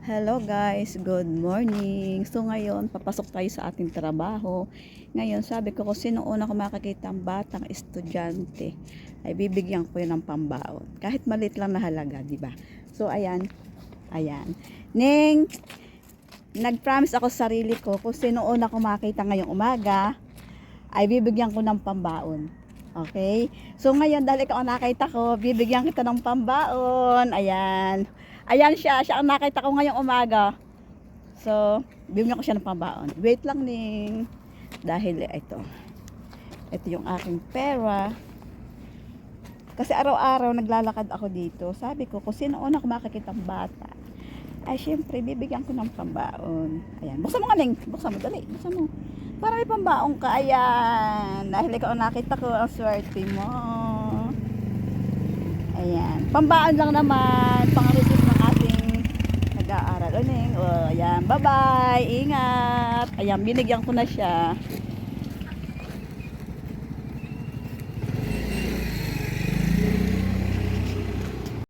Hello guys, good morning. So ngayon, papasok tayo sa ating trabaho. Ngayon, sabi ko kung sino una ko makakita ang batang estudyante, ay bibigyan ko yun ng pambaon. Kahit maliit lang na halaga, di ba? So ayan, ayan. Ning, nag-promise ako sa sarili ko kung sino una ko makita ngayong umaga, ay bibigyan ko ng pambaon. Okay? So ngayon, dahil ikaw ang nakita ko, bibigyan kita ng pambaon. Ayan. Ayan siya ang nakita ko ngayong umaga. So, bibigyan ko siya ng pambaon. Wait lang ning. Dahil ito yung aking pera. Kasi araw-araw naglalakad ako dito. Sabi ko, kung sino una ko makakita ng bata, ay syempre, bibigyan ko ng pambaon. Ayan. Buksan mo nga ning. Buksan mo, dali. Buksan mo. Para may pambaon ka. Ayan. Dahil ikaw ang nakita ko, ang swerte mo. Ayan. Pambaon lang naman. Pang-receive ng ating nag-aaral. O, ayan. Bye-bye. Ingat. Ayan. Binigyan ko na siya.